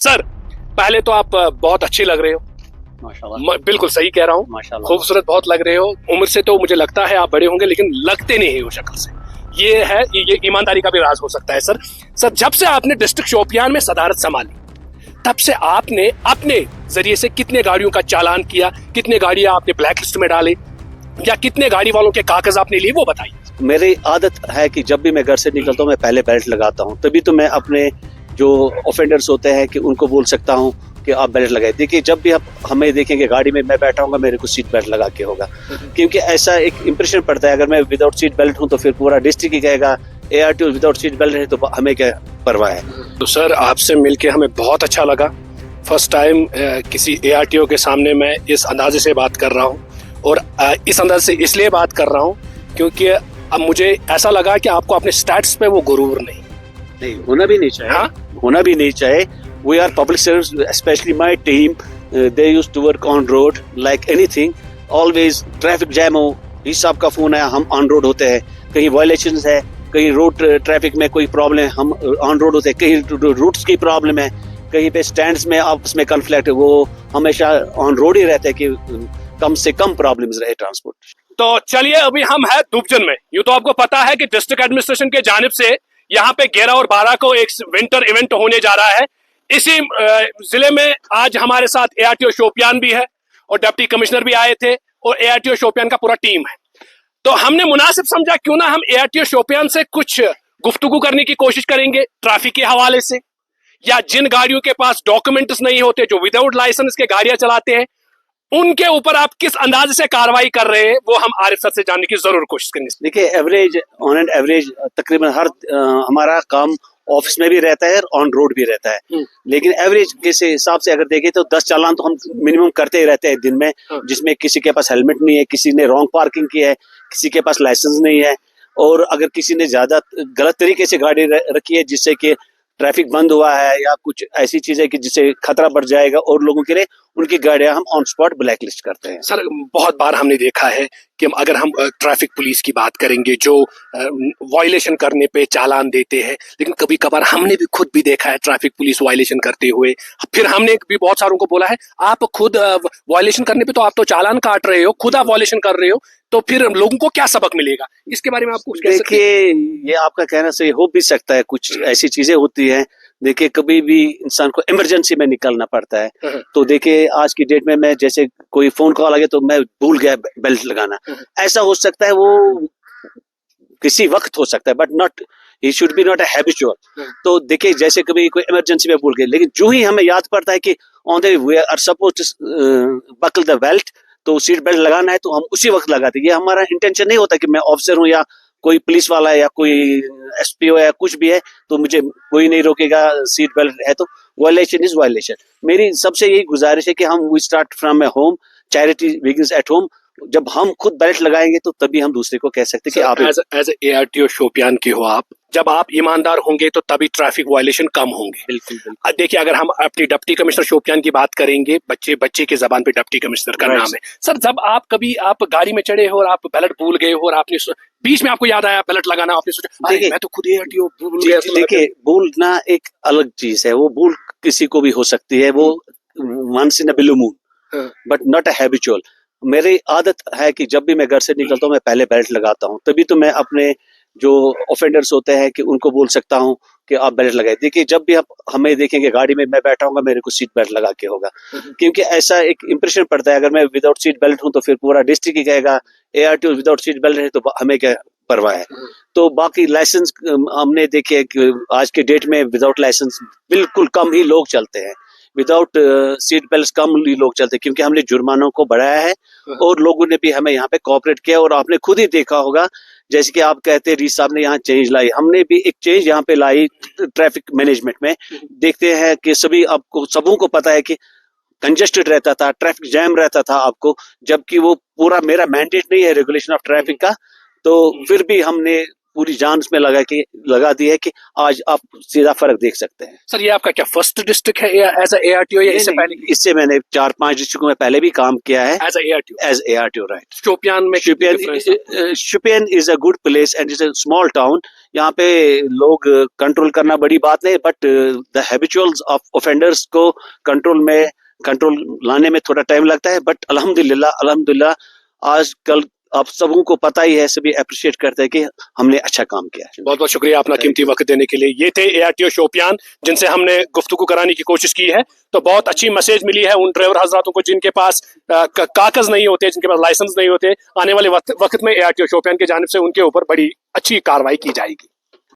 Sir पहले तो आप बहुत अच्छे लग रहे हो। माशाल्लाह। बिल्कुल सही कह रहा हूँ, माशाल्लाह। खूबसूरत बहुत लग रहे हो। उम्र से तो मुझे लगता है आप बड़े होंगे, लेकिन लगते नहीं हो शक्ल से। ये है, ये ईमानदारी का भी राज हो सकता है। सर जब से आपने डिस्ट्रिक्ट शोपियान में सदारत संभाली, तब से आपने अपने जरिए से कितने गाड़ियों का चालान किया, कितने गाड़ियां आपने ब्लैक लिस्ट में डाले, या कितने गाड़ी वालों के कागज आपने लिए, वो बताइए। मेरी आदत है कि जब भी मैं घर से निकलता हूँ मैं पहले बेल्ट लगाता हूँ, तभी तो मैं अपने जो ऑफेंडर्स होते हैं कि उनको बोल सकता हूँ कि आप बेल्ट लगाए। देखिए, जब भी आप हमें देखेंगे गाड़ी में मैं बैठा हूँ, मेरे को सीट बेल्ट लगा के होगा, क्योंकि ऐसा एक इंप्रेशन पड़ता है। अगर मैं विदाउट सीट बेल्ट हूँ तो फिर पूरा डिस्ट्रिक्ट ही कहेगा ARTO विदाउट सीट बेल्ट है, तो हमें क्या परवाह है। तो सर आपसे मिलके हमें बहुत अच्छा लगा। फर्स्ट टाइम किसी ARTO के सामने मैं इस अंदाजे से बात कर रहा हूँ, और इस अंदाजे से इसलिए बात कर रहा हूँ क्योंकि अब मुझे ऐसा लगा कि आपको अपने स्टैट्स पे वो गुरूर नहीं होना भी नहीं चाहिए। हाँ? होना भी नहीं चाहिए। We are public service, specially my team, they used to work on road like anything. Always traffic jam हो, इस सब का फोन है, हम ऑन रोड होते हैं। कहीं वायलेशंस है, कहीं रोड ट्रैफिक में कोई प्रॉब्लम है, हम ऑन रोड होते हैं। कहीं रूट्स की प्रॉब्लम है, कहीं पे स्टैंड्स में आपस में कन्फ्लिक्ट है, वो हमेशा ऑन रोड ही रहते हैं कि कम से कम प्रॉब्लम्स रहे ट्रांसपोर्ट। तो चलिए, अभी हम हैं दुबजन में। यूँ तो आपको पता है कि डिस्ट्रिक्ट एडमिनिस्ट्रेशन के जानिब से यहाँ पे 11 और 12 को एक विंटर इवेंट होने जा रहा है। इसी जिले में आज हमारे साथ ARTO शोपियान भी है, और डिप्टी कमिश्नर भी आए थे, और ARTO शोपियान का पूरा टीम है। तो हमने मुनासिब समझा क्यों ना हम ARTO शोपियान से कुछ गुफ्तगू करने की कोशिश करेंगे ट्रैफिक के हवाले से, या जिन गाड़ियों के पास डॉक्यूमेंट्स नहीं होते, जो विदाउट लाइसेंस के गाड़ियां चलाते हैं, उनके ऊपर आप किस अंदाज से कार्रवाई कर रहे हैं, वो हम आरिफ सर से जानने की जरूर कोशिश करेंगे। देखिए, एवरेज ऑन एंड एवरेज तकरीबन हर हमारा काम ऑफिस में भी रहता है, ऑन रोड भी रहता है, लेकिन एवरेज के हिसाब से अगर देखें तो 10 चालान तो हम मिनिमम करते ही रहते हैं दिन में, जिसमें किसी के पास हेलमेट नहीं है, किसी ने रॉन्ग पार्किंग की है, किसी के पास लाइसेंस नहीं है, और अगर किसी ने ज्यादा गलत तरीके से गाड़ी रखी है जिससे कि ट्रैफिक बंद हुआ है, या कुछ ऐसी चीज है कि जिससे खतरा बढ़ जाएगा और लोगों के लिए, उनकी गाड़ियां हम ऑन स्पॉट ब्लैक लिस्ट करते हैं। सर बहुत बार हमने देखा है कि अगर हम ट्रैफिक पुलिस की बात करेंगे, जो वायलेशन करने पे चालान देते हैं, लेकिन कभी कभार हमने भी खुद भी देखा है ट्रैफिक पुलिस वायलेशन करते हुए। फिर हमने भी बहुत सारों को बोला है, आप खुद वायलेशन करने पे तो आप तो चालान काट रहे हो, खुद आप वायलेशन कर रहे हो, तो फिर लोगों को क्या सबक मिलेगा? इसके बारे में आप कुछ कह सकते हैं? देखिए, ये आपका कहना सही हो भी सकता है, कुछ ऐसी चीजें होती हैं। देखिए, कभी भी इंसान को इमरजेंसी में निकलना पड़ता है, तो देखिए आज की डेट में मैं जैसे कोई फोन कॉल आ गया तो मैं भूल गया बेल्ट लगाना, ऐसा हो सकता है, वो किसी वक्त हो सकता है, but not, he should be not a habitual. तो देखिए, जैसे कभी कोई इमरजेंसी में भूल गए, लेकिन जो ही हमें याद पड़ता है कि on the way are supposed to buckle the belt, तो सीट बेल्ट लगाना है, तो हम उसी वक्त लगाते हैं। ये हमारा इंटेंशन नहीं होता कि मैं ऑफिसर हूँ या कोई पुलिस वाला है या कोई SPO है या कुछ भी है तो मुझे कोई नहीं रोकेगा, सीट बेल्ट है तो वायलेशन इज वायलेशन। मेरी सबसे यही गुजारिश है कि हम we start from a home, charity begins at home. जब हम खुद बेल्ट लगाएंगे तो तभी हम दूसरे को कह सकते हैं कि आप एज ARTO शोपियान के हो आप, जब आप ईमानदार होंगे तो तभी ट्रैफिक वायलेशन कम होंगे। बिल्कुल। देखिए, अगर हम अपनी डिप्टी कमिश्नर शोपियान की बात करेंगे, बच्चे के जबान पे डिप्टी कमिश्नर का नाम है। सर, जब आप कभी आप गाड़ी में चढ़े हो और आप बेल्ट भूल गए हो, और आपने बीच में आपको याद आया बेल्ट लगाना, आपने सोचा मैं तो खुद ARTO भूल गया। देखिए, भूलना एक अलग चीज है, वो भूल किसी को भी हो सकती है, वो once in a blue moon, but not a habitual. मेरी आदत है कि जब भी मैं घर से निकलता हूँ मैं पहले बेल्ट लगाता हूँ, तभी तो मैं अपने जो ऑफेंडर्स होते हैं कि उनको बोल सकता हूँ कि आप बेल्ट लगाए। देखिए, जब भी आप हमें देखेंगे गाड़ी में मैं बैठा हूँ, मेरे को सीट बेल्ट लगा के होगा, क्योंकि ऐसा एक इंप्रेशन पड़ता है। अगर मैं विदाउट सीट बेल्ट हूँ तो फिर पूरा डिस्ट्रिक्ट ही कहेगा ARTO विदाउट सीट बेल्ट है, तो हमें क्या परवाह है। तो बाकी लाइसेंस हमने देखे कि आज के डेट में विदाउट लाइसेंस बिल्कुल कम ही लोग चलते हैं, विदाउट सीट बेल्ट कम ही लोग चलते हैं, क्योंकि हमने जुर्मानों को बढ़ाया है और लोगों ने भी हमें यहाँ पे कोऑपरेट किया। और आपने खुद ही देखा होगा, जैसे कि आप कहते हैं रीस साहब ने यहाँ चेंज लाई, हमने भी एक चेंज यहाँ पे लाई ट्रैफिक मैनेजमेंट में। देखते हैं कि सबों को पता है कि कंजेस्टेड रहता था, ट्रैफिक जैम रहता था आपको, जबकि वो पूरा मेरा मैंडेट नहीं है रेगुलेशन ऑफ ट्रैफिक का, तो फिर भी हमने पूरी जान उसमें लगा दी है कि आज आप सीधा फर्क देख सकते हैं। सर ये आपका क्या फर्स्ट डिस्ट्रिक्ट है एज ARTO या इससे पहले? इससे मैंने 4-5 डिस्ट्रिक्टों में पहले भी काम किया है as ARTO? As ARTO, right. Shopian में Shopian is a good place and is a small town. यहाँ पे लोग कंट्रोल करना बड़ी बात नहीं, but the habituals of offenders को कंट्रोल लाने में थोड़ा टाइम लगता है। बट अल्हम्दुलिल्लाह आजकल आप सबों को पता ही है, सभी अप्रिशिएट करते हैं कि हमने अच्छा काम किया है। बहुत बहुत शुक्रिया अपना कीमती वक्त देने के लिए। ये थे ARTO शोपियान जिनसे हमने गुफ्तगू कराने की कोशिश की है। तो बहुत अच्छी मैसेज मिली है उन ड्राइवर हजरातों को जिनके पास कागज नहीं होते, जिनके पास लाइसेंस नहीं होते। आने वाले वक्त में ARTO शोपियान की जानिब से उनके ऊपर बड़ी अच्छी कार्रवाई की जाएगी।